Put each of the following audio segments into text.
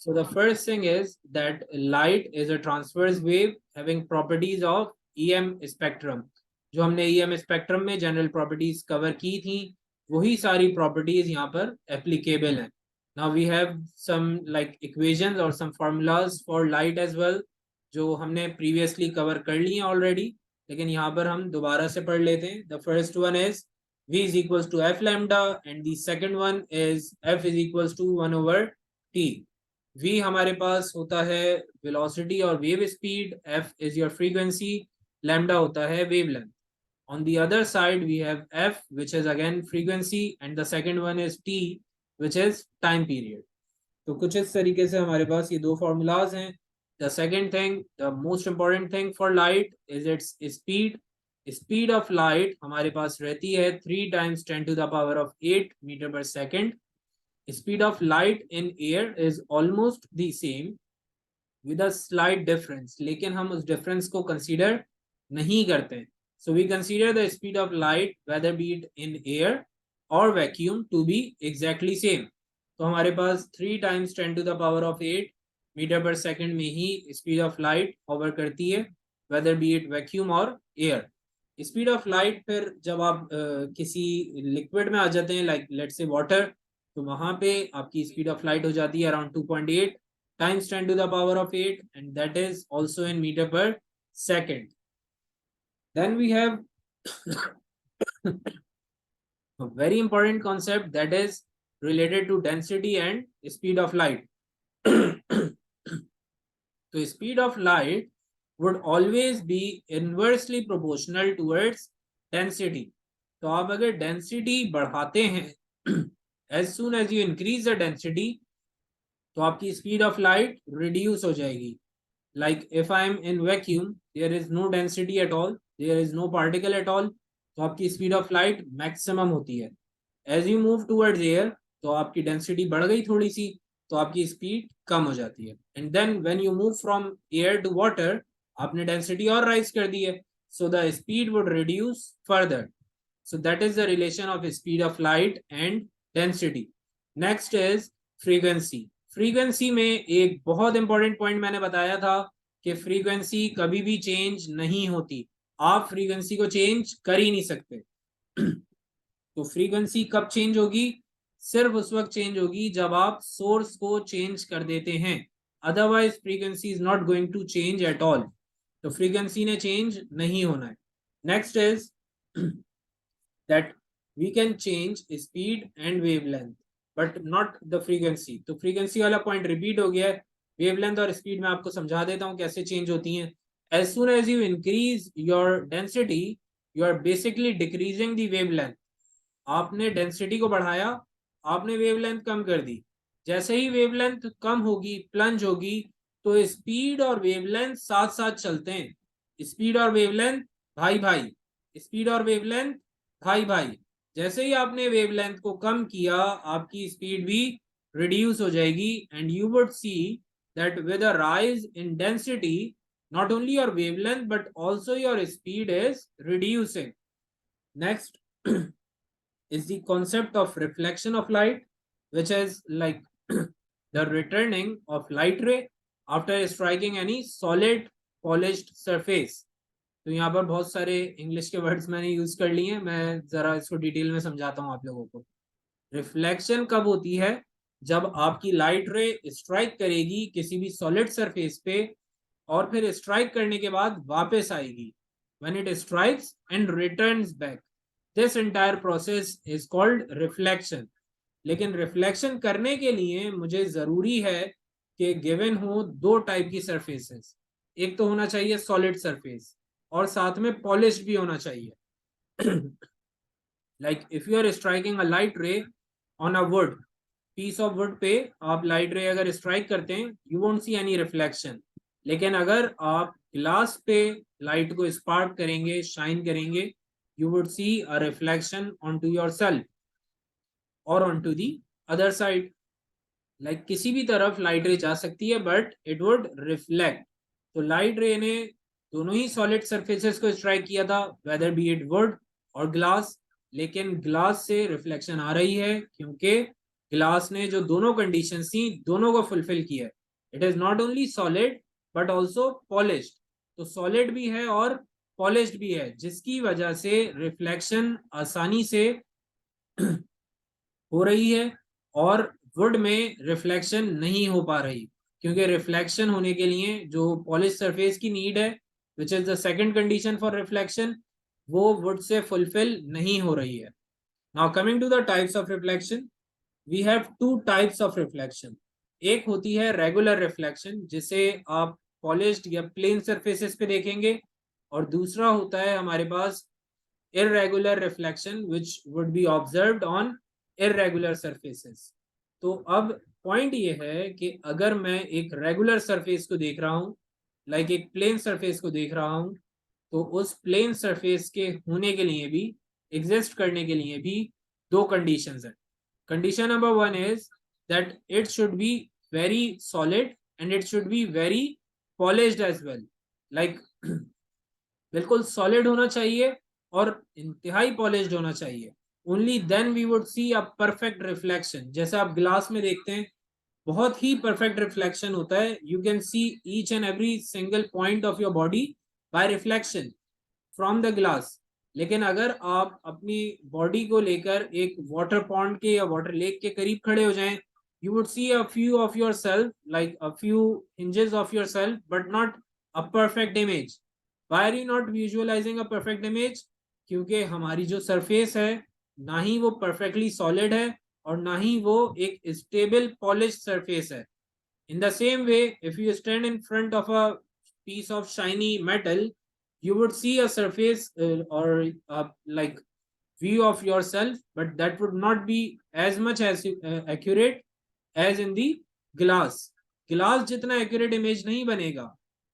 So the first thing is that light is a transverse wave having properties of EM spectrum. जो हमने EM spectrum में general properties cover की थी वही सारी प्रॉपर्टीज यहाँ पर एप्लीकेबल हैं. Now we have some like equations or some formulas for light as well जो हमने previously कवर कर ली हैं already, लेकिन यहाँ पर हम दोबारा से पढ़ लेते हैं. The first one is V is equals to F lambda and the second one is F is equals to 1 over T. V हमारे पास होता है वेलोसिटी और wave speed, F is your frequency, lambda होता है wavelength. On the other side we have F which is again frequency and the second one is T which is time period. तो कुछ इस तरीके से हमारे पास ये दो फॉर्मूलाज हैं. The second thing, the most important thing for light is its speed. Speed of light हमारे पास रहती है 3 times 10 to the power of 8 meter per second. Speed of light in air is almost the same with a slight difference, लेकिन हम उस difference को consider नहीं करते. So we consider the speed of light whether be it in air or vacuum to be exactly same. तो हमारे पास 3 times 10 to the power of 8 metre per second में ही स्पीड ऑफ लाइट होवर करती है whether be it vacuum or air. Speed of light फिर जब आप किसी लिक्विड में आ जाते हैं लाइक लेट्स से वाटर, तो वहां पे आपकी स्पीड ऑफ लाइट हो जाती है around 2.8 times 10 to the power of 8 and that is also in meter per second. Then we have a very important concept that is related to density and speed of light. तो speed of light would always be inversely proportional towards density. तो आप अगर density बढ़ाते हैं as soon as you increase the density तो आपकी speed of light reduce हो जाएगी. Like if I am in vacuum there is no density at all, there is no particle at all, तो आपकी speed of light maximum होती है. As you move towards air तो आपकी density बढ़ गई थोड़ी सी तो आपकी स्पीड कम हो जाती है. And then when you move from air to water आपने डेंसिटी और राइज कर दी है so the speed would reduce further. So that is the relation of speed of light and density. Next is frequency. Frequency में एक बहुत important point मैंने बताया था कि फ्रीक्वेंसी कभी भी चेंज नहीं होती. आप फ्रीक्वेंसी को चेंज कर ही नहीं सकते. तो फ्रीक्वेंसी कब चेंज होगी? सिर्फ उस वक्त चेंज होगी जब आप सोर्स को चेंज कर देते हैं. Otherwise frequency is not going to change at all. तो फ्रीक्वेंसी ने चेंज नहीं होना है. Next is that we can change speed and wavelength but not the frequency. तो फ्रीक्वेंसी वाला पॉइंट रिपीट हो गया है. वेवलेंथ और स्पीड में आपको समझा देता हूं कैसे चेंज होती हैं. As soon as you increase your density you are basically decreasing the wavelength. आपने डेंसिटी को बढ़ाया, आपने वेवलेंथ कम कर दी. जैसे ही वेवलेंथ कम होगी, प्लंज होगी, तो स्पीड और वेवलेंथ साथ साथ चलते हैं. स्पीड और वेवलेंथ भाई भाई, स्पीड और वेवलेंथ भाई भाई. जैसे ही आपने वेवलेंथ को कम किया आपकी स्पीड भी रिड्यूस हो जाएगी and you would see that with a rise in density not only your wavelength but also your speed is reducing. Next is the concept of reflection of light, which is like the returning of light ray after striking any solid polished surface. तो यहाँ पर बहुत सारे English के words मैंने use कर लिए हैं, मैं जरा इसको डिटेल में समझाता हूँ आप लोगों को. रिफ्लेक्शन कब होती है? जब आपकी लाइट रे स्ट्राइक करेगी किसी भी सॉलिड सरफेस पे और फिर स्ट्राइक करने के बाद वापस आएगी. When it strikes and returns back, this entire process is called reflection. लेकिन रिफ्लेक्शन करने के लिए मुझे जरूरी है कि गिवन हो दो टाइप की सरफेसेस. एक तो होना चाहिए सॉलिड सरफेस और साथ में पॉलिश भी होना चाहिए. Like if you are striking a light ray on a wood, piece of wood पे आप लाइट रे अगर स्ट्राइक करते हैं you won't see any reflection. लेकिन अगर आप ग्लास पे लाइट को स्पार्क करेंगे, शाइन करेंगे, you would see a reflection onto yourself or onto the other side. Like किसी भी तरफ लाइट रे जा सकती है but it would reflect. तो लाइट रे ने दोनों ही सॉलिड सरफेसेस को स्ट्राइक किया था whether be it wood और ग्लास, लेकिन ग्लास से रिफ्लेक्शन आ रही है क्योंकि ग्लास ने जो दोनों कंडीशन थी दोनों को फुलफिल किया है. It is not only solid but also polished. तो सॉलिड भी है और पॉलिश्ड भी है, जिसकी वजह से रिफ्लेक्शन आसानी से हो रही है और वुड में रिफ्लेक्शन नहीं हो पा रही, क्योंकि रिफ्लेक्शन होने के लिए जो पॉलिश सरफेस की नीड है, which is the second condition for reflection, वो वुड से फुलफिल नहीं हो रही है. Now coming to the types of reflection, we have two types of reflection. एक होती है रेगुलर रिफ्लेक्शन, जिसे आप पॉलिश्ड या प्लेन सरफेसेस पे देखेंगे, और दूसरा होता है हमारे पास irregular reflection which would be observed on irregular surfaces. तो अब पॉइंट ये है कि अगर मैं एक रेगुलर सरफेस को देख रहा हूं, लाइक एक प्लेन सरफेस को देख रहा हूं, तो उस प्लेन सरफेस के होने के लिए भी, एग्जिस्ट करने के लिए भी दो कंडीशंस हैं. Condition number one is that it should be very solid and it should be very polished as well. Like बिल्कुल सॉलिड होना चाहिए और इंतहाई पॉलिश्ड होना चाहिए. Only then we would see a perfect reflection. जैसे आप ग्लास में देखते हैं, बहुत ही परफेक्ट रिफ्लेक्शन होता है. You can see each and every single point of your body by reflection from the glass. लेकिन अगर आप अपनी बॉडी को लेकर एक वाटर पॉन्ड के या वाटर लेक के करीब खड़े हो जाएं, you would see a few of yourself, like a few hinges of yourself, but not a perfect image. Why are you not visualizing a perfect image? क्योंकि हमारी जो सरफेस है, ना ही वो perfectly solid है और ना ही वो एक stable polished surface है. In the same way, if you stand in front of a piece of shiny metal, you would see a surface or like view of yourself, but that would not be as much as accurate as in the glass. Glass जितना accurate image नहीं बनेगा.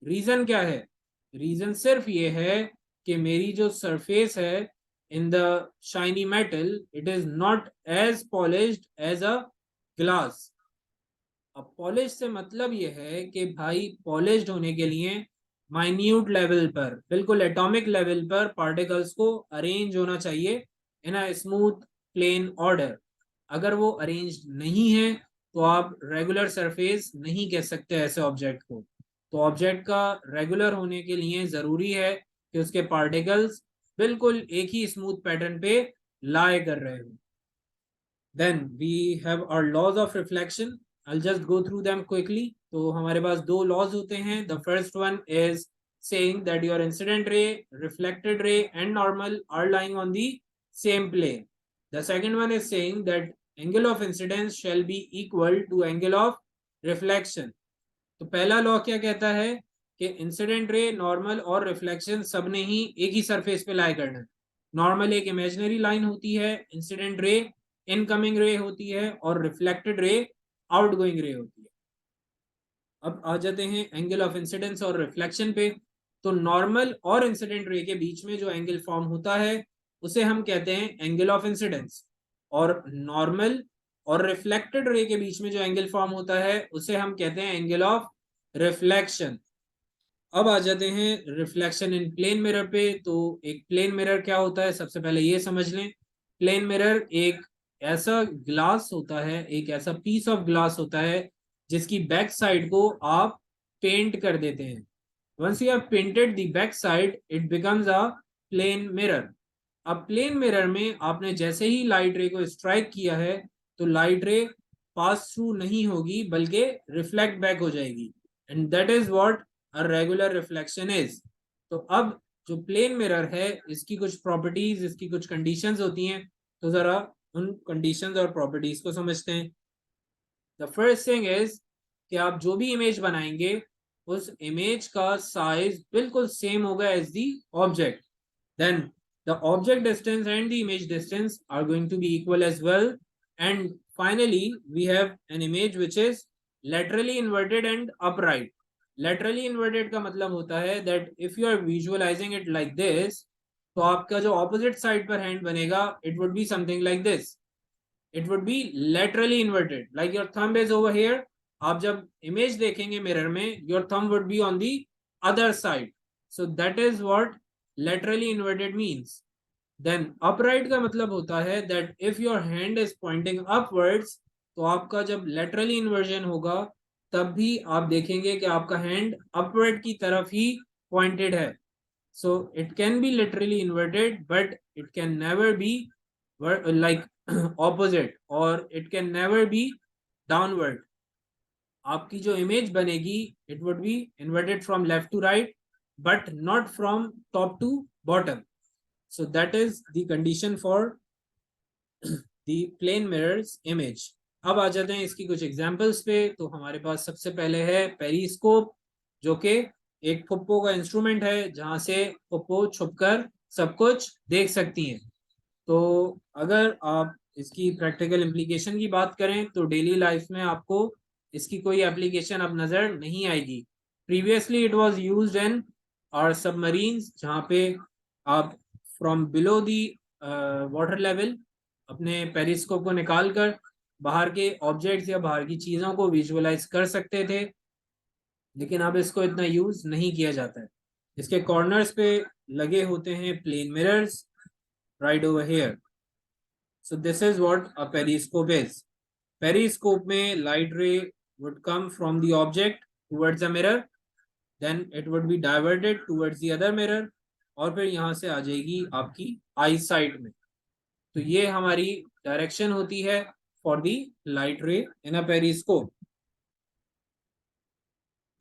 Reason क्या है? Reason सिर्फ ये है कि मेरी जो सरफेस है in the shiny metal, it is not as polished as a glass. अब पॉलिश से मतलब ये है कि भाई पॉलिश्ड होने के लिए माइन्यूट लेवल पर, बिल्कुल एटॉमिक लेवल पर पार्टिकल्स को अरेंज होना चाहिए इन अ स्मूथ प्लेन ऑर्डर. अगर वो अरेंज नहीं है तो आप रेगुलर सरफेस नहीं कह सकते ऐसे ऑब्जेक्ट को. तो ऑब्जेक्ट का रेगुलर होने के लिए जरूरी है कि उसके पार्टिकल्स बिल्कुल एक ही स्मूथ पैटर्न पे लाई कर रहे हो. Then we have our laws of reflection. I'll just go through them quickly. तो हमारे पास दो लॉज होते हैं. The first one is saying that your incident ray, reflected ray and normal are lying on the same plane. The second one is saying that angle of incidence shall be equal to angle of reflection. तो पहला law क्या कहता है कि incident ray, normal और reflection सब ने ही एक ही सरफेस पे लाई करना है. नॉर्मल एक इमेजिनरी लाइन होती है, इंसिडेंट रे इनकमिंग रे होती है और रिफ्लेक्टेड रे आउटगोइंग रे होती है. अब आ जाते हैं एंगल ऑफ इंसिडेंस और रिफ्लेक्शन पे. तो नॉर्मल और इंसिडेंट रे के बीच में जो एंगल फॉर्म होता है उसे हम कहते हैं एंगल ऑफ इंसिडेंस, और नॉर्मल और रिफ्लेक्टेड रे के बीच में जो एंगल फॉर्म होता है उसे हम कहते हैं एंगल ऑफ रिफ्लेक्शन. अब आ जाते हैं रिफ्लेक्शन इन प्लेन मिरर पे. तो एक प्लेन मिरर क्या होता है, सबसे पहले ये समझ लें. प्लेन मिरर एक ऐसा ग्लास होता है, एक ऐसा पीस ऑफ ग्लास होता है जिसकी बैक साइड को आप पेंट कर देते हैं. Once you have painted the back side, it becomes a plane mirror. अब प्लेन मिरर में आपने जैसे ही लाइट रे को स्ट्राइक किया है, तो लाइट रे पास थ्रू नहीं होगी बल्कि रिफ्लेक्ट बैक हो जाएगी. And that is what a regular reflection is. तो अब जो प्लेन मिरर है, इसकी कुछ प्रॉपर्टीज, इसकी कुछ कंडीशंस होती हैं. तो जरा उन कंडीशंस और प्रॉपर्टीज को समझते हैं. द फर्स्ट थिंग इज कि आप जो भी इमेज बनाएंगे उस इमेज का साइज बिल्कुल सेम होगा as the object. Then the object distance and the image distance are going to be equal as well. And finally, we have an image which is laterally inverted and upright. Laterally inverted का मतलब होता है that if you are visualizing it like this, तो आपका जो opposite side पर hand बनेगा, it would be something like this. It would be laterally inverted. Like your thumb is over here. आप जब image देखेंगे mirror में, your thumb would be on the other side. So that is what laterally inverted means. Then upright का मतलब होता है that if your hand is pointing upwards, तो आपका जब लेटरली इन्वर्जन होगा तब भी आप देखेंगे कि आपका हैंड अपवर्ड की तरफ ही पॉइंटेड है. So it can be literally inverted, but it can never be like opposite, or it can never be downward. आपकी जो इमेज बनेगी it would be inverted from left to right, but not from top to bottom. So that is the condition for the plane mirrors image. अब आ जाते हैं इसकी कुछ examples पे. तो हमारे पास सबसे पहले है पेरिस्कोप, जो कि एक फुप्पो का इंस्ट्रूमेंट है जहां से फुप्पो छुपकर सब कुछ देख सकती हैं. तो अगर आप इसकी प्रैक्टिकल इम्प्लीकेशन की बात करें तो डेली लाइफ में आपको इसकी कोई एप्लीकेशन अब नजर नहीं आएगी. Previously it was used in our submarines, जहां पे आप from below the water level अपने पेरिस्कोप को निकाल कर बाहर के ऑब्जेक्ट्स या बाहर की चीजों को विजुअलाइज कर सकते थे, लेकिन अब इसको इतना यूज नहीं किया जाता है. इसके कॉर्नर्स पे लगे होते हैं plane mirrors right over here. So this is what a periscope is. Periscope में light ray would come from the object towards the mirror, then it would be diverted towards the other mirror, और फिर यहाँ से आ जाएगी आपकी आई side में. तो ये हमारी डायरेक्शन होती है for the light ray in a periscope.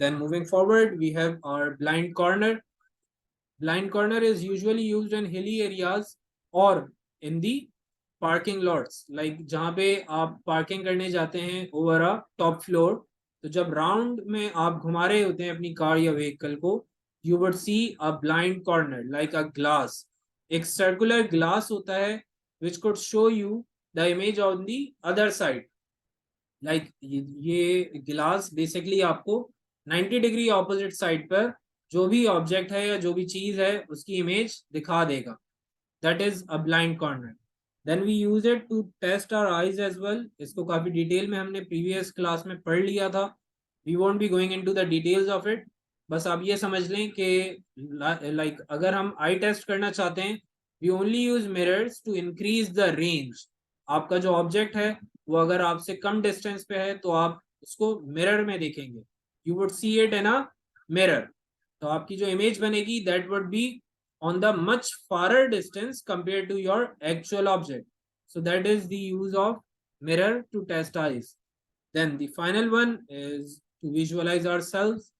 Then moving forward, we have our blind corner. Blind corner is usually used in hilly areas or in the parking lots, like जहां पे आप parking करने जाते हैं over a top floor. तो जब round में आप घुमा रहे होते हैं अपनी कार या व्हीकल को, you would see a blind corner like a glass. एक सर्कुलर ग्लास होता है which could show you the image on the other side. Like ये गिलास बेसिकली आपको 90 डिग्री ऑपोजिट साइड पर जो भी ऑब्जेक्ट है या जो भी चीज है उसकी इमेज दिखा देगा. That is a blind corner. Then we use it to test our eyes as well. इसको काफी डिटेल में हमने प्रीवियस क्लास में पढ़ लिया था. We won't be going into the details of it. बस आप ये समझ लें कि लाइक अगर हम आई टेस्ट करना चाहते हैं, we only use mirrors to increase the range. आपका जो ऑब्जेक्ट है वो अगर आपसे कम डिस्टेंस पे है तो आप उसको मिरर में देखेंगे. You would see it in a mirror. तो आपकी जो इमेज बनेगी that would B on the much farther distance compared to your actual object. So that is the use of mirror to test eyes. Then the final one is to visualize ourselves,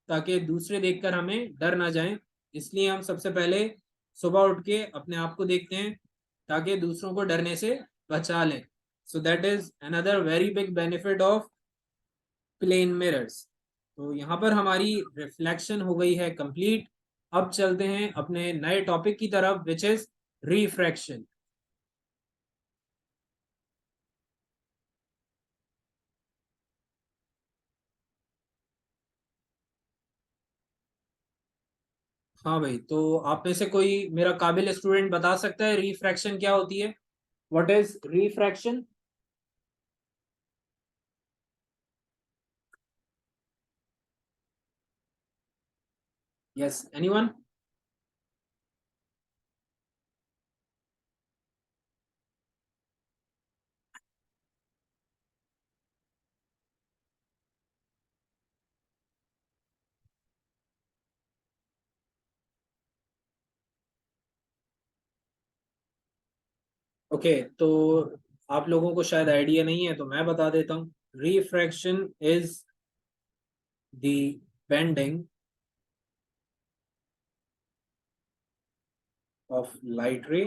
ताकि दूसरे देखकर हमें डर ना जाए. इसलिए हम सबसे पहले सुबह उठ के अपने आप को देखते हैं ताकि दूसरों को डरने से बचा लें. So that is another very big benefit of plane mirrors. तो यहाँ पर हमारी रिफ्लेक्शन हो गई है कंप्लीट. अब चलते हैं अपने नए टॉपिक की तरफ विच इज रिफ्रैक्शन. हाँ भाई, तो आप में से कोई मेरा काबिल स्टूडेंट बता सकता है रिफ्रैक्शन क्या होती है? What is refraction? Yes, anyone? Okay, तो आप लोगों को शायद आइडिया नहीं है तो मैं बता देता हूँ. Refraction is the bending of light ray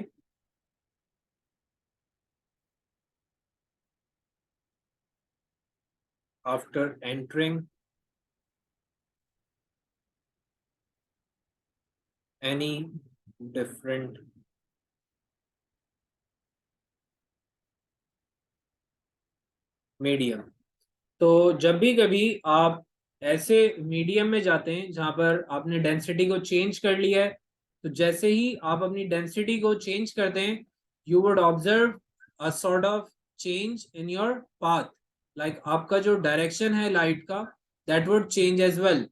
after entering any different medium. तो जब भी कभी आप ऐसे मीडियम में जाते हैं जहां पर आपने डेंसिटी को चेंज कर लिया है, तो जैसे ही आप अपनी डेंसिटी को चेंज करते हैं you would observe a sort of change in your path. Like आपका जो डायरेक्शन है लाइट का that would change as well.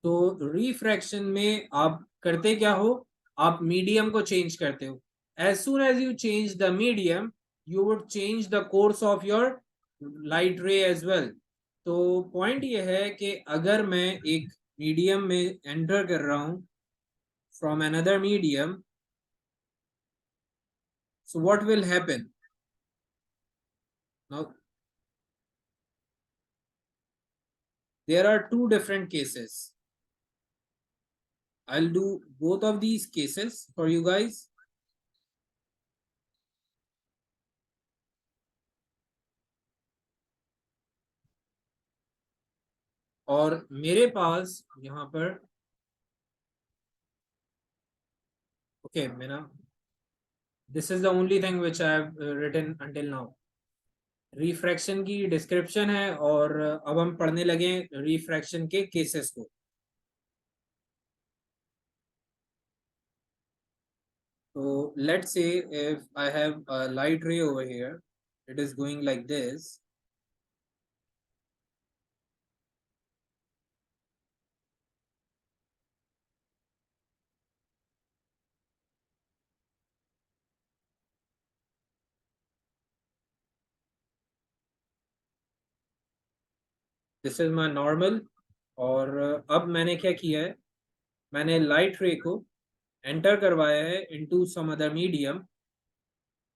तो रिफ्रैक्शन में आप करते क्या हो, आप मीडियम को चेंज करते हो. As soon as you change the medium you would change the course of your light ray as well. तो पॉइंट ये है कि अगर मैं एक मीडियम में एंटर कर रहा हूं from another medium, so what will happen now? There are two different cases. I'll do both of these cases for you guys. और मेरे पास यहाँ पर okay मेरा this is the only thing which I have written until now. Refraction की description है और अब हम पढ़ने लगे रिफ्रैक्शन के केसेस को. So let's say if I have a light ray over here, it is going like this. This is my normal. और अब मैंने क्या किया है, मैंने लाइट रे को एंटर करवाया है इनटू सम अदर मीडियम.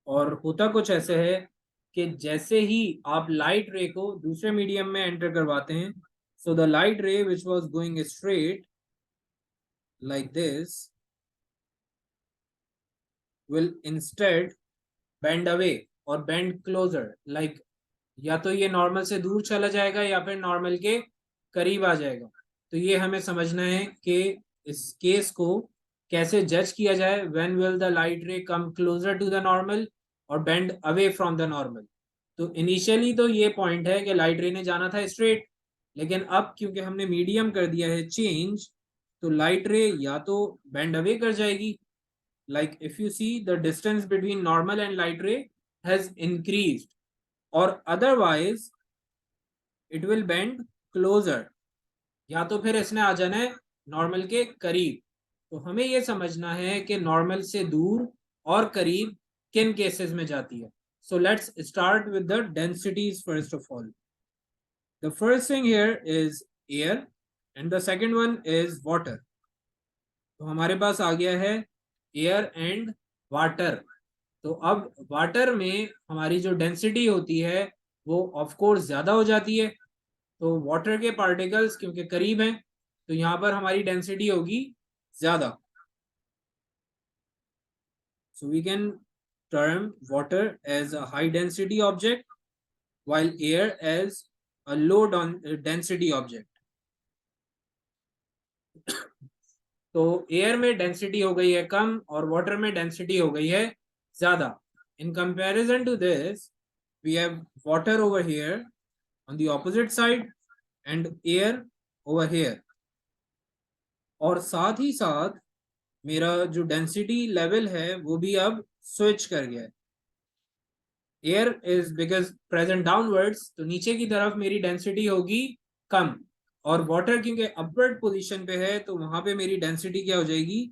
और होता कुछ ऐसे है कि जैसे ही आप लाइट रे को दूसरे मीडियम में एंटर करवाते हैं, सो द लाइट रे which was going straight like this will instead bend away और बेंड क्लोजर. लाइक या तो ये नॉर्मल से दूर चला जाएगा या फिर नॉर्मल के करीब आ जाएगा. तो ये हमें समझना है कि इस केस को कैसे जज किया जाए. When will the light ray come closer to the normal और bend away from the normal. तो इनिशियली तो ये पॉइंट है कि लाइट रे ने जाना था स्ट्रेट, लेकिन अब क्योंकि हमने मीडियम कर दिया है चेंज, तो लाइट रे या तो बेंड अवे कर जाएगी. like if you see the distance between normal and light ray has increased, or otherwise it will bend closer. या तो फिर इसने आ जाना है नॉर्मल के करीब. तो हमें ये समझना है कि नॉर्मल से दूर और करीब किन केसेस में जाती है. So let's start with the densities first of all. The first thing here is air and the second one is water. तो हमारे पास आ गया है एयर एंड वाटर. तो अब वाटर में हमारी जो डेंसिटी होती है वो ऑफ कोर्स ज्यादा हो जाती है. तो वाटर के पार्टिकल्स क्योंकि करीब हैं तो यहाँ पर हमारी डेंसिटी होगी ज्यादा. So we can term water as a high density object while air as a low density object. तो एयर में डेंसिटी हो गई है कम और वाटर में डेंसिटी हो गई है ज्यादा. In comparison to this we have water over here on the opposite side and air over here. और साथ ही साथ मेरा जो डेंसिटी लेवल है वो भी अब स्विच कर गया है. Air is because present downwards, तो नीचे की तरफ मेरी डेंसिटी होगी कम, और वाटर क्योंकि अपवर्ड पोजीशन पे है तो वहां पे मेरी डेंसिटी क्या हो जाएगी,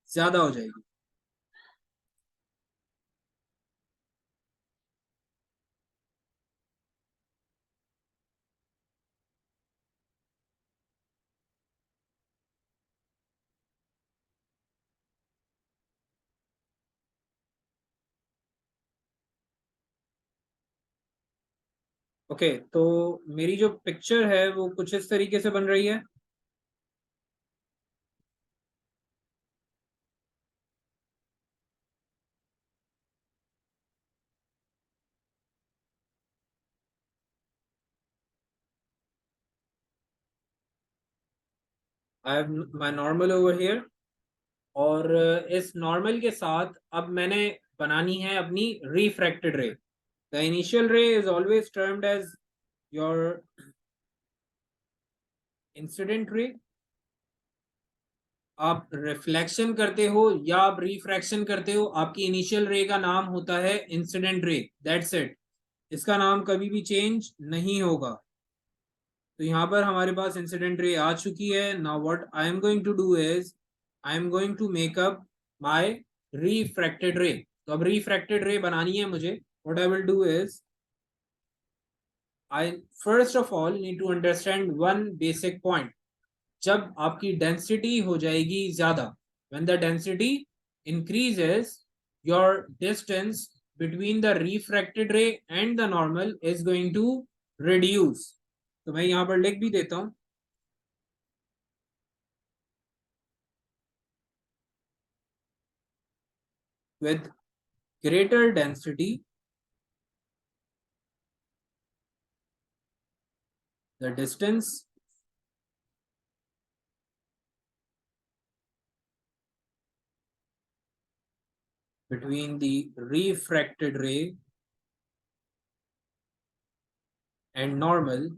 ज्यादा हो जाएगी. ओके तो मेरी जो पिक्चर है वो कुछ इस तरीके से बन रही है. I have my normal over here. और इस नॉर्मल के साथ अब मैंने बनानी है अपनी refracted ray. The initial ray is always termed as your incident ray. आप रिफ्लेक्शन करते हो या आप रिफ्रैक्शन करते हो, आपकी इनिशियल रे का नाम होता है इंसिडेंट रे. That's it. इसका नाम कभी भी चेंज नहीं होगा. तो यहाँ पर हमारे पास इंसिडेंट रे आ चुकी है. Now what I am going to do is I am going to make up my refracted ray. तो अब रिफ्रैक्टेड रे बनानी है मुझे. what I will do is I first of all need to understand one basic point. जब आपकी density हो जाएगी ज्यादा, when the density increases, your distance between the refracted ray and the normal is going to reduce. तो मैं यहां पर लिख भी देता हूं, with greater density the distance between the refracted ray and normal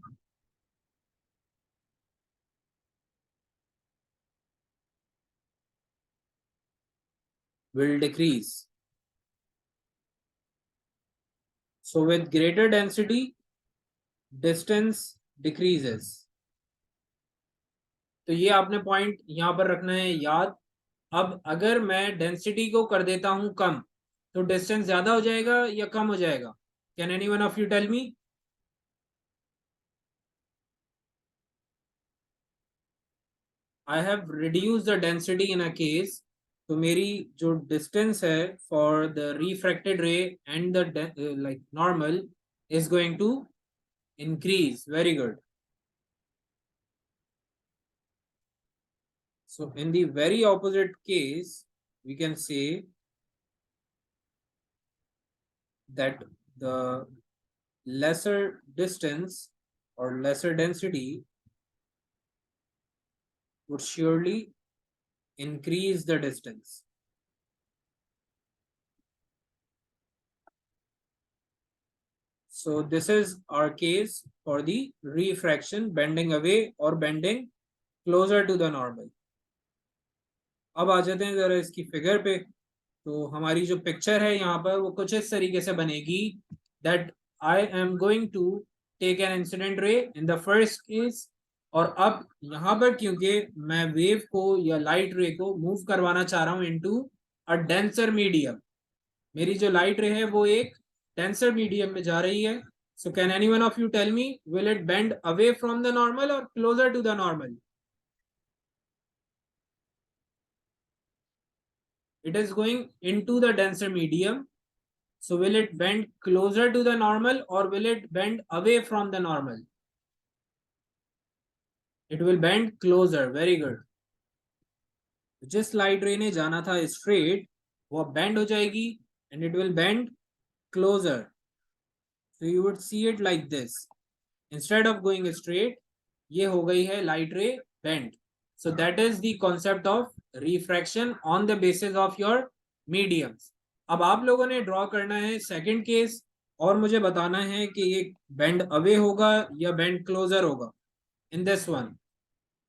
will decrease. So with greater density, distance decreases. तो ये आपने पॉइंट यहां पर रखना है याद. अब अगर मैं डेंसिटी को कर देता हूं कम, तो डिस्टेंस ज्यादा हो जाएगा या कम हो जाएगा? Can anyone of you tell me? I have reduce the density in a case, तो मेरी जो डिस्टेंस है for the refracted ray and the like normal is going to increase. Very good. So in the very opposite case, we can say that the lesser distance or lesser density would surely increase the distance. So this is our case for the refraction, bending away or bending closer to the normal. अब आ जाते हैं जरा इसकी figure पे. तो हमारी जो picture है यहाँ पर वो कुछ इस तरीके से बनेगी, that I am going to take an incident ray in the first case. और अब यहाँ पर क्योंकि मैं वेव को या लाइट रे को मूव करवाना चाह रहा हूँ इनटू अ डेंसर मीडियम, मेरी जो लाइट रे है वो एक डेंसर मीडियम में जा रही है. So can anyone of you tell me, will it bend away from the normal और closer to the normal? It is going into the denser medium, so will it bend closer to the normal or will it bend away from the normal? It will bend closer. Very good. जिस light रे ने जाना था straight, वो bend हो जाएगी and it will bend closer. So you would see it like this. Instead of going straight, ये हो गई है लाइट रे bend. So that is the concept of refraction on the basis of your mediums. अब आप लोगों ने draw करना है सेकंड केस और मुझे बताना है कि ये बेंड अवे होगा या बेंड क्लोजर होगा. In this one,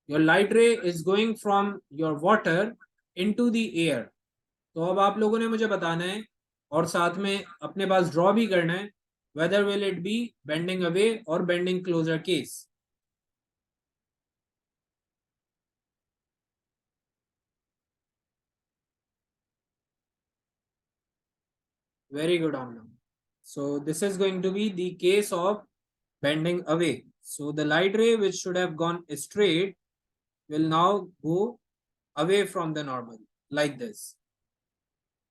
your light ray is going from your water into the air. तो अब आप लोगों ने मुझे बताना है और साथ में अपने पास ड्रॉ भी करना है, whether will it be bending away or bending closer case. Very good, Amna. So this is going to be the case of bending away. So the light ray which should have gone straight will now go away from the normal like this.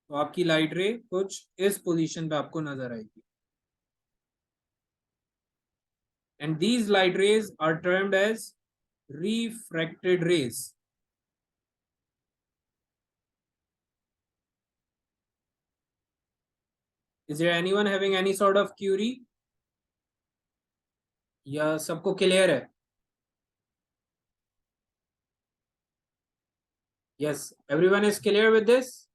तो आपकी light रे कुछ इस position पे आपको नजर आएगी. And these light rays are termed as refracted rays. Is there anyone having any sort of query? या सबको क्लियर है? Yes, everyone is clear with this?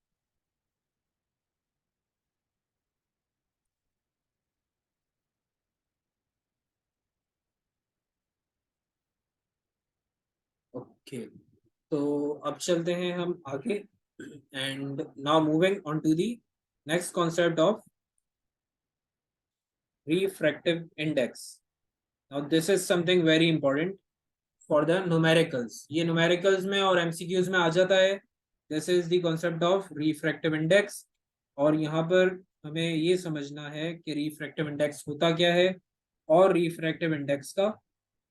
Okay. तो अब चलते हैं हम आगे. And now moving on to the next concept of refractive index. Now this is something very important for the numericals. ये numericals में और MCQs में आ जाता है. This is the concept of refractive index. और यहाँ पर हमें ये समझना है कि रिफ्रैक्टिव इंडेक्स होता क्या है और रिफ्रैक्टिव इंडेक्स का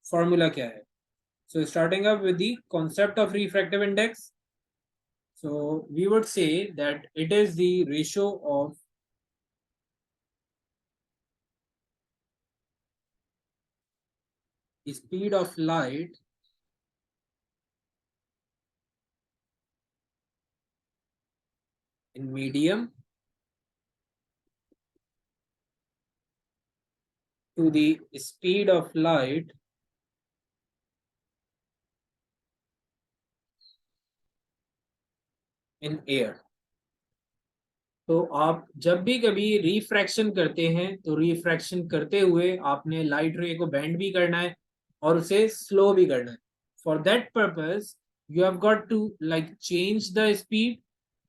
फॉर्मूला क्या है. So starting up with the concept of refractive index, so we would say that it is the ratio of speed of light in medium to the speed of light in air. तो आप जब भी कभी refraction करते हैं तो refraction करते हुए आपने लाइट रे को बेंड भी करना है और उसे स्लो भी करना है. For that purpose you have got to like change the speed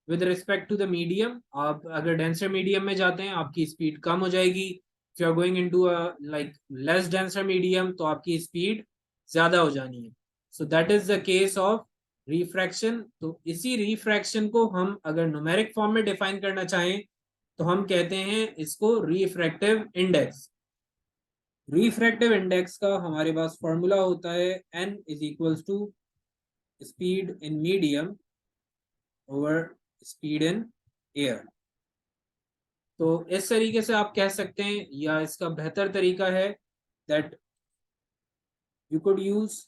with respect to the medium. आप अगर डेंसर मीडियम में जाते हैं आपकी स्पीड कम हो जाएगी. If you are going into a like less denser medium तो आपकी स्पीड ज्यादा हो जानी है. So that is the case of refraction. तो इसी रिफ्रैक्शन को हम अगर न्यूमेरिक फॉर्म में डिफाइन करना चाहें तो हम कहते हैं इसको रिफ्रैक्टिव इंडेक्स. रिफ्रैक्टिव इंडेक्स का हमारे पास फॉर्मूला होता है n is equals to speed in medium over speed in air. तो इस तरीके से आप कह सकते हैं या इसका बेहतर तरीका है that you could use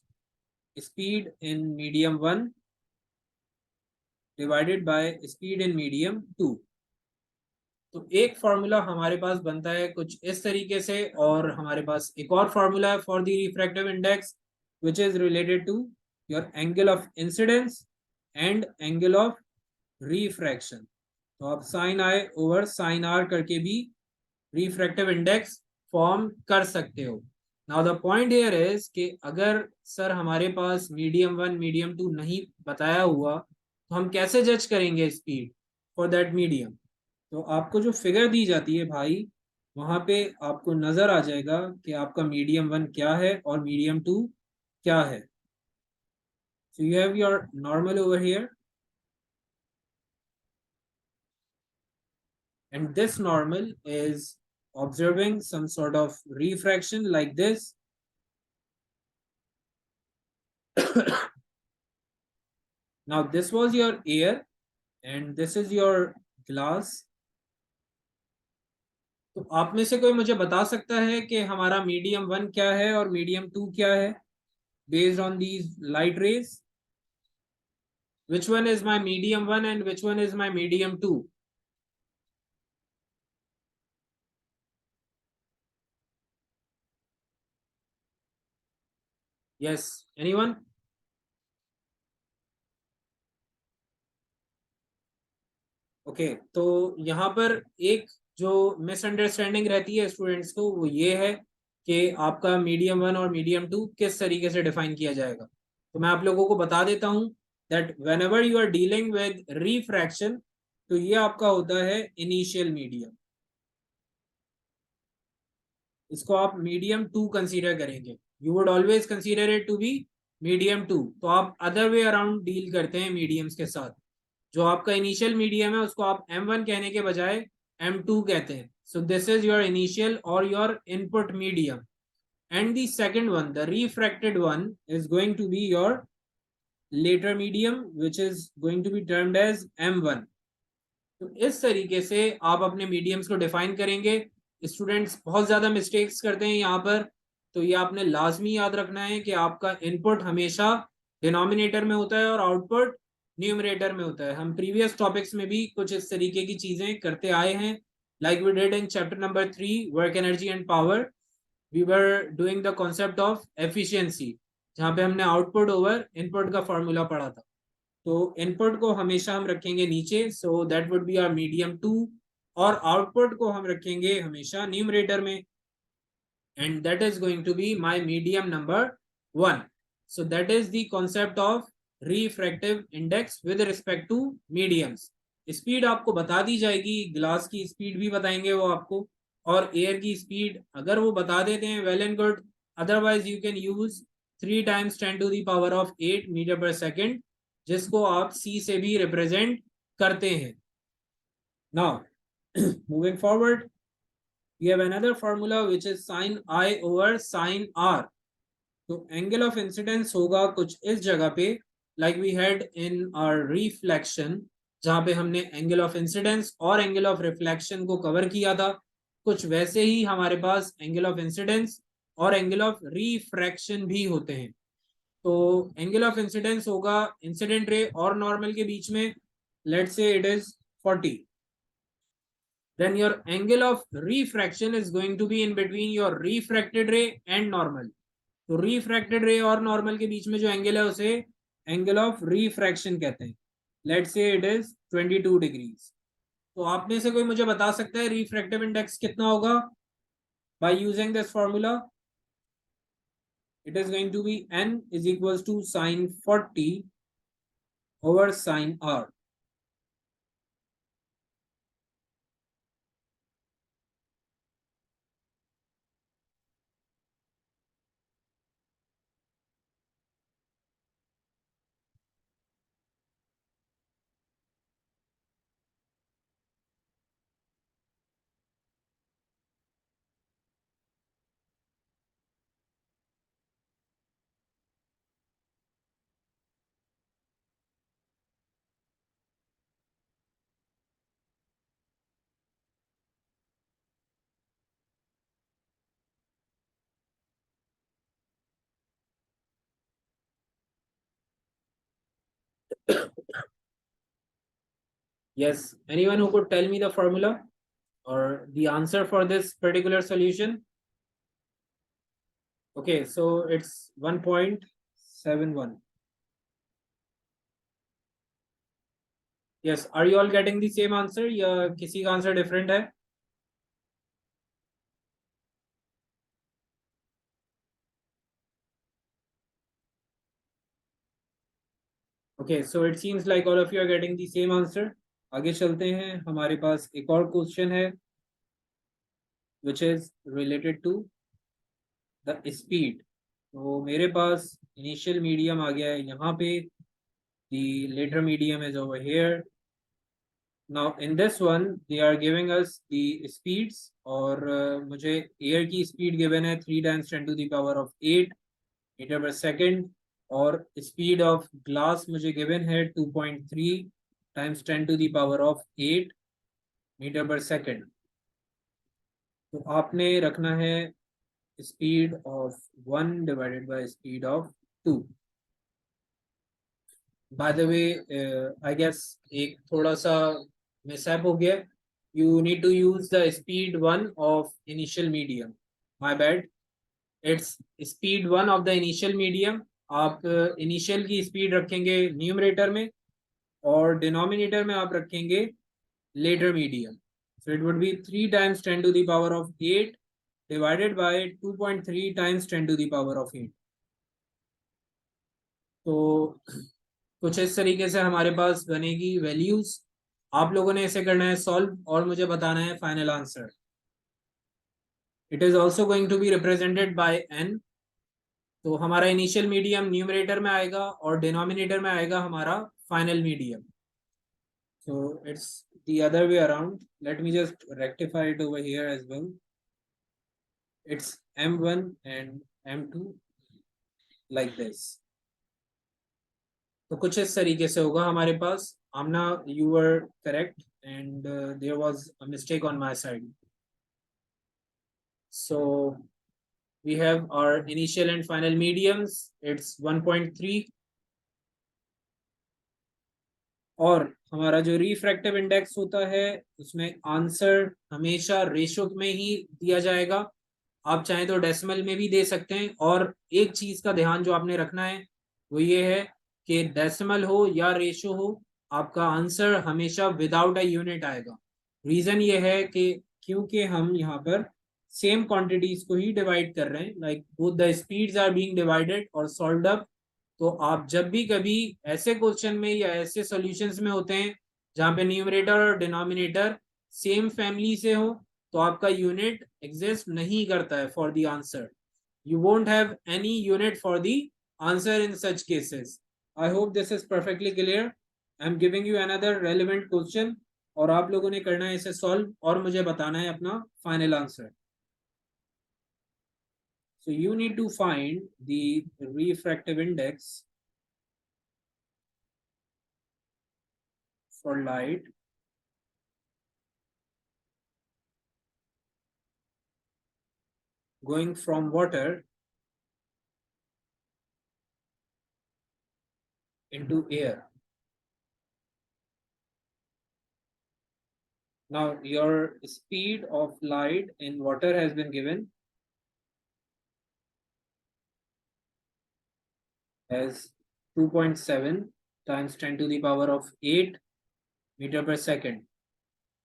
speed in medium 1 divided by speed in medium 2. तो एक फॉर्मूला हमारे पास बनता है कुछ इस तरीके से और हमारे पास एक और फॉर्मूला है for the refractive index which is related to your angle of incidence and angle of refraction. तो आप sine i over sine r करके भी रिफ्रैक्टिव इंडेक्स फॉर्म कर सकते हो. Now the point here is कि अगर सर हमारे पास मीडियम 1 मीडियम 2 नहीं बताया हुआ तो हम कैसे जज करेंगे स्पीड फॉर दैट मीडियम. तो आपको जो फिगर दी जाती है भाई वहां पे आपको नजर आ जाएगा कि आपका मीडियम 1 क्या है और मीडियम 2 क्या है. So you have your normal over here and this normal is observing some sort of refraction like this. Now this was your air and this is your glass. तो आप में से कोई मुझे बता सकता है कि हमारा मीडियम 1 क्या है और मीडियम 2 क्या है based on these light rays? Which one is my medium 1 and which one is my medium 2? Yes, anyone? Okay तो यहाँ पर एक जो मिसअंडरस्टैंडिंग रहती है स्टूडेंट्स को वो ये है कि आपका मीडियम 1 और मीडियम 2 किस तरीके से डिफाइन किया जाएगा. तो मैं आप लोगों को बता देता हूँ that whenever you are dealing with refraction तो ये आपका होता है इनिशियल मीडियम. इसको आप मीडियम 2 कंसीडर करेंगे. You would always consider it to be medium 2. तो आप अदर वे अराउंड डील करते हैं मीडियम्स के साथ. जो आपका इनिशियल मीडियम है उसको आप M1 कहने के बजाय M2 कहते हैं. So this is your initial और your input medium and the second one the refracted one is going to be your later medium which is going to be termed as M1. तो इस तरीके से आप अपने mediums को define करेंगे. Students बहुत ज्यादा मिस्टेक्स करते हैं यहाँ पर. तो ये आपने लाजमी याद रखना है कि आपका इनपुट हमेशा डिनोमिनेटर में होता है और आउटपुट न्यूमरेटर में होता है. हम प्रीवियस टॉपिक्स में भी कुछ इस तरीके की चीजें करते आए हैं like we did in chapter number 3 work energy and power. We were doing the concept of efficiency जहाँ पे हमने आउटपुट ओवर इनपुट का फॉर्मूला पढ़ा था. तो इनपुट को हमेशा हम रखेंगे नीचे so that would be our medium 2 और आउटपुट को हम रखेंगे हमेशा न्यूमरेटर में and that is going to be my medium number 1. So that is the concept of refractive index with respect to mediums. Speed आपको बता दी जाएगी. ग्लास की स्पीड भी बताएंगे वो आपको और एयर की स्पीड अगर वो बता देते हैं well and good. Otherwise you can use 3 times 10 to the power of 8 metre per second जिसको आप C से भी रिप्रेजेंट करते हैं. Now Moving forward, we have another formula which is sin I over sin R. तो angle of incidence होगा कुछ इस जगह पे, like we had in our reflection, जहां पे हमने एंगल ऑफ इंसिडेंस और एंगल ऑफ रिफ्लेक्शन को कवर किया था, कुछ वैसे ही हमारे पास एंगल ऑफ इंसिडेंस और एंगल ऑफ रिफ्रैक्शन भी होते हैं। तो एंगल ऑफ इंसिडेंस होगा इंसिडेंट रे और नॉर्मल के बीच में, let's say it is 40, then your angle of refraction is going to be in between your refracted ray and normal. तो रिफ्रैक्टेड रे और नॉर्मल के बीच में जो एंगल है उसे एंगल ऑफ रिफ्रैक्शन कहते हैं। Let's say it is 22 degrees. तो आप में से कोई मुझे बता सकता है रिफ्रैक्टिव इंडेक्स कितना होगा by using this formula? It is going to be n is equals to sin 40 over sin r। Yes, anyone who could tell me the formula or the answer for this particular solution? Okay, so it's 1.71. Yes, are you all getting the same answer या किसी का answer different है? Okay, so it seems like all of you are getting the same answer. आगे चलते हैं, हमारे पास एक और क्वेश्चन है which is related to the speed. तो मेरे पास इनिशियल मीडियम आ गया है यहाँ पे, the later medium is over here. Now in this one they are giving us the speeds और मुझे एयर की स्पीड गिवन है 3 times 10 to the power of 8 metre per second, और स्पीड ऑफ ग्लास मुझे गिवन है 2.3 times 10 to the power of 8 metre per second. तो आपने रखना है speed of 1 divided by speed of 2। By the way I guess एक थोड़ा सा मिसहैप हो गया, you need to use the speed 1 of initial medium, my bad. It's speed 1 of the initial medium. आप इनिशियल की स्पीड रखेंगे numerator में और डिनोमिनेटर में आप रखेंगे later medium. So it would be 3 times 10 to the power of 8 divided by 2.3 times 10 to the power of 8। तो कुछ इस तरीके से हमारे पास बनेगी वैल्यूज। आप लोगों ने इसे करना है सॉल्व और मुझे बताना है final answer. It is also going to be represented by n। तो हमारा इनिशियल मीडियम न्यूमरेटर में आएगा और डिनोमिनेटर में आएगा हमारा final medium. so it's the other way around. Let me just rectify it over here as well. It's m1 and m2 like this. तो कुछ इस तरीके से होगा हमारे पास। आमना, you were correct and there was a mistake on my side. So we have our initial and final mediums. It's 1.3 और हमारा जो रिफ्रैक्टिव इंडेक्स होता है उसमें आंसर हमेशा रेशो में ही दिया जाएगा। आप चाहें तो डेसिमल में भी दे सकते हैं। और एक चीज का ध्यान जो आपने रखना है वो ये है कि डेसिमल हो या रेशो हो, आपका आंसर हमेशा विदाउट अ यूनिट आएगा। रीजन ये है कि क्योंकि हम यहाँ पर सेम क्वांटिटीज को ही डिवाइड कर रहे हैं, like both the speeds are being divided और सॉल्व्ड अप। तो आप जब भी कभी ऐसे क्वेश्चन में या ऐसे सॉल्यूशंस में होते हैं जहाँ पे न्यूमरेटर और डिनोमिनेटर सेम फैमिली से हो, तो आपका यूनिट एग्जिस्ट नहीं करता है for the answer. You won't have any unit for the answer in such cases. I hope this is perfectly clear. I am giving you another relevant question और आप लोगों ने करना है इसे सॉल्व और मुझे बताना है अपना final answer. So you need to find the refractive index for light going from water into air. Now your speed of light in water has been given as 2.7 times 10 to the power of 8 metre per second.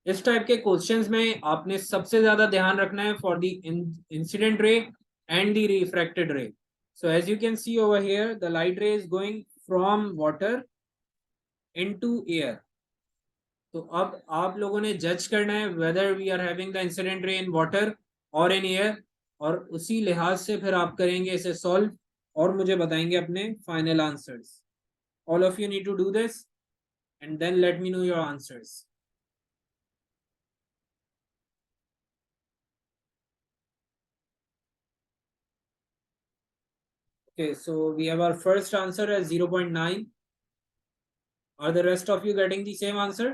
इस type के questions में आपने सबसे ज्यादा ध्यान रखना है for the incident ray and the refracted ray. So as you can see over here the light ray is going from water into air. तो अब आप लोगों ने जज करना है whether we are having the incident ray in water और in air, और उसी लिहाज से फिर आप करेंगे इसे सॉल्व और मुझे बताएंगे अपने final answers. All of you need to do this and then let me know your answers. Okay, so we have our first answer as 0.9. Are the rest of you getting the same answer?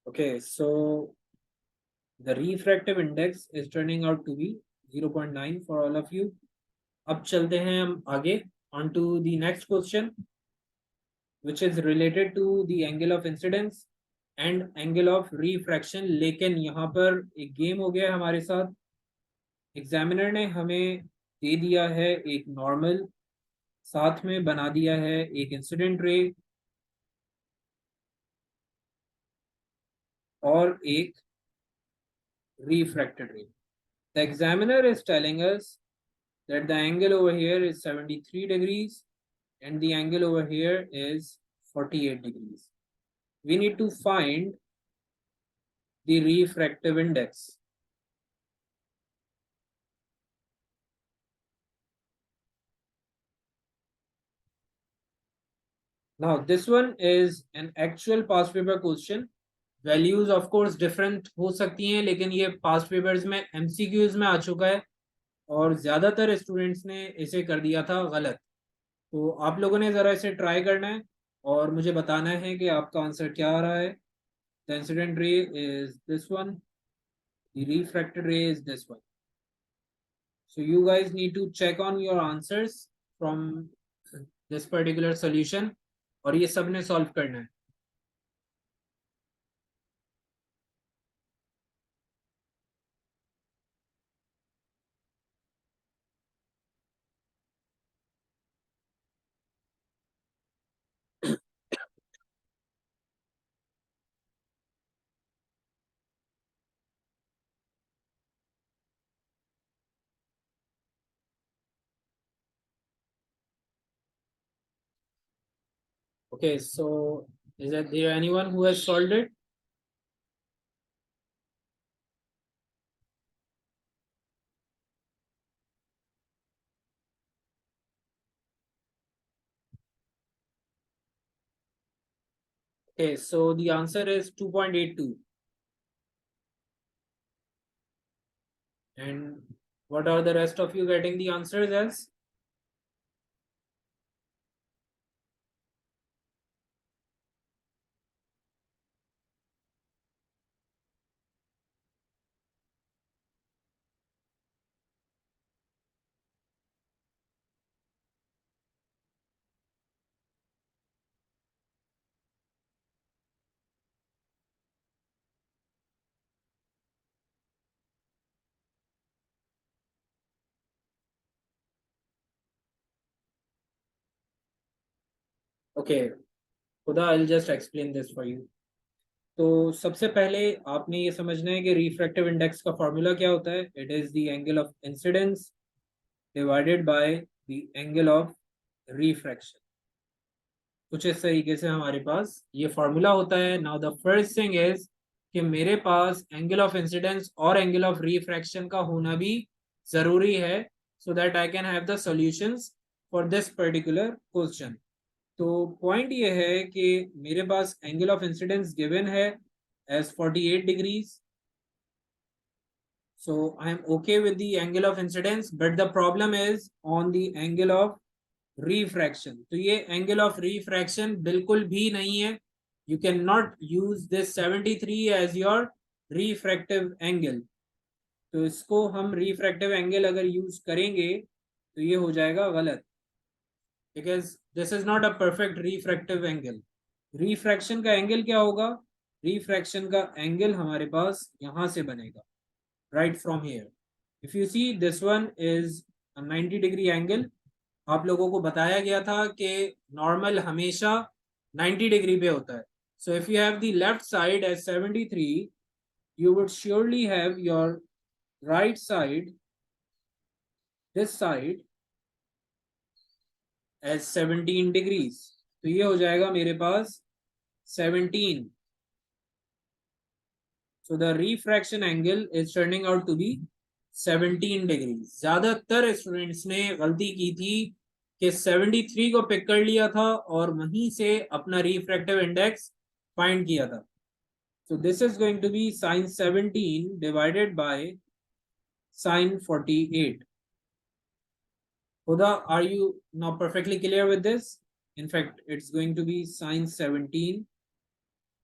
Okay, so the refractive index is turning out to be 0.9 for all of you. अब चलते हैं हम आगे on to the next question, which is related to the angle of incidence and angle of refraction. लेकिन यहाँ पर एक game हो गया हमारे साथ. एग्जामिनर ने हमें दे दिया है एक नॉर्मल, साथ में बना दिया है एक इंसिडेंट रे और एक refracted ray. The examiner is telling us that the angle over here is 73 degrees and the angle over here is 48 degrees. We need to find the refractive index. Now this one is an actual past paper question. Values of course different हो सकती हैं, लेकिन ये past papers में MCQs में आ चुका है और ज्यादातर स्टूडेंट्स ने इसे कर दिया था गलत. तो आप लोगों ने जरा इसे ट्राई करना है और मुझे बताना है कि आपका आंसर क्या आ रहा है. The incident ray is this one. The refracted ray is this one. So you guys need to check on your answers from this particular solution और ये सबने सॉल्व करना है. Okay, so is there anyone who has solved it? Okay, so the answer is 2.82. And what are the rest of you getting the answers as? Okay, खुदा I will just explain this for you. तो सबसे पहले आपने ये समझना है कि refractive index का फॉर्मूला क्या होता है। It is the angle of incidence divided by the angle of refraction. कुछ इस तरीके से हमारे पास ये फॉर्मूला होता है। Now the first thing is कि मेरे पास एंगल ऑफ इंसिडेंस और एंगल ऑफ रिफ्रैक्शन का होना भी जरूरी है, so that I can have the solutions for this particular question. तो पॉइंट ये है कि मेरे पास एंगल ऑफ इंसिडेंस गिवन है as 48 degrees, so I am okay with the angle of incidence, but the problem is on the angle of refraction। तो ये angle of refraction बिल्कुल भी नहीं है। You cannot use this 73 as your refractive angle। तो इसको हम refractive angle अगर यूज करेंगे तो ये हो जाएगा गलत, because this is not a perfect refractive angle। refraction का एंगल क्या होगा? refraction का एंगल हमारे पास यहां से बनेगा, right from here। if you see this one is a 90 degree angle। आप लोगों को बताया गया था कि नॉर्मल हमेशा 90 डिग्री पे होता है। so if you have the left side as 73, you would surely have your right side, this side, as 17 degrees। तो ये हो जाएगा मेरे पास 17। so the refraction angle is turning out to be 17 degree. ज्यादातर स्टूडेंट्स ने गलती की थी कि 73 को पिक कर लिया था और वहीं से अपना रिफ्रैक्टिव इंडेक्स फाइंड किया था। so this is going to be sin 17 divided by sin 48। Huda, are you now perfectly clear with this? In fact, it's going to be sin 17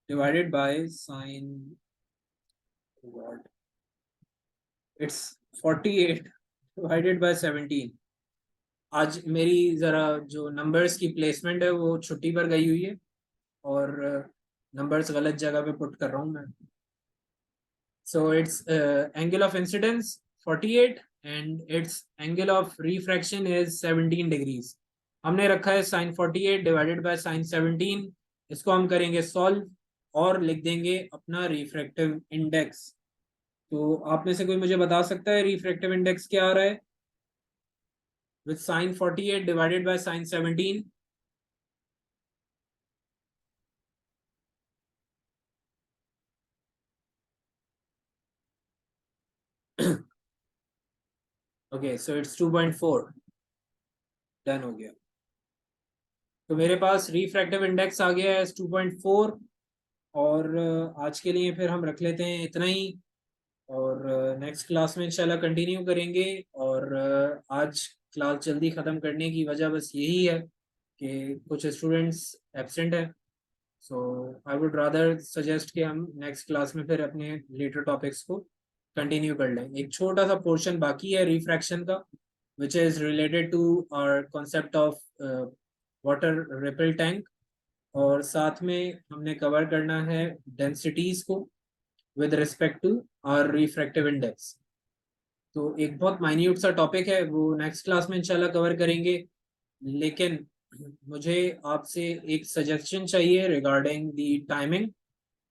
divided by sin what? It's 48 divided by 17। आज मेरी जरा जो numbers की placement है वो छुट्टी पर गई हुई है और नंबर्स गलत जगह पे पुट कर रहा हूँ मैं। So it's angle of incidence 48 and it's angle of refraction is 17 degrees. हमने रखा है sin 48 डिवाइडेड बाय sin 17। इसको हम करेंगे सॉल्व और लिख देंगे अपना रिफ्रैक्टिव इंडेक्स। तो आप में से कोई मुझे बता सकता है रिफ्रैक्टिव इंडेक्स क्या आ रहा है with sin 48 divided by sin 17? Okay, so it's 2.4। Done हो गया। तो मेरे पास रिफ्रैक्टिव इंडेक्स आ गया है 2.4। और आज के लिए फिर हम रख लेते हैं इतना ही, और नेक्स्ट क्लास में इंशाल्लाह कंटिन्यू करेंगे। और आज क्लास जल्दी ख़त्म करने की वजह बस यही है कि कुछ स्टूडेंट्स एब्सेंट है। सो आई वुड रादर सजेस्ट कि हम नेक्स्ट क्लास में फिर अपने लेटर टॉपिक्स को कंटिन्यू कर लें। एक छोटा सा पोर्शन बाकी है रिफ्रैक्शन का, which is related to our concept of water ripple tank, और साथ में हमने कवर करना है डेंसिटीज को with respect to our refractive index. तो एक बहुत माइन्यूट सा टॉपिक है, वो नेक्स्ट क्लास में इंशाल्लाह कवर करेंगे। लेकिन मुझे आपसे एक सजेशन चाहिए regarding the timing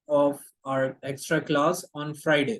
of hour extra class on Friday.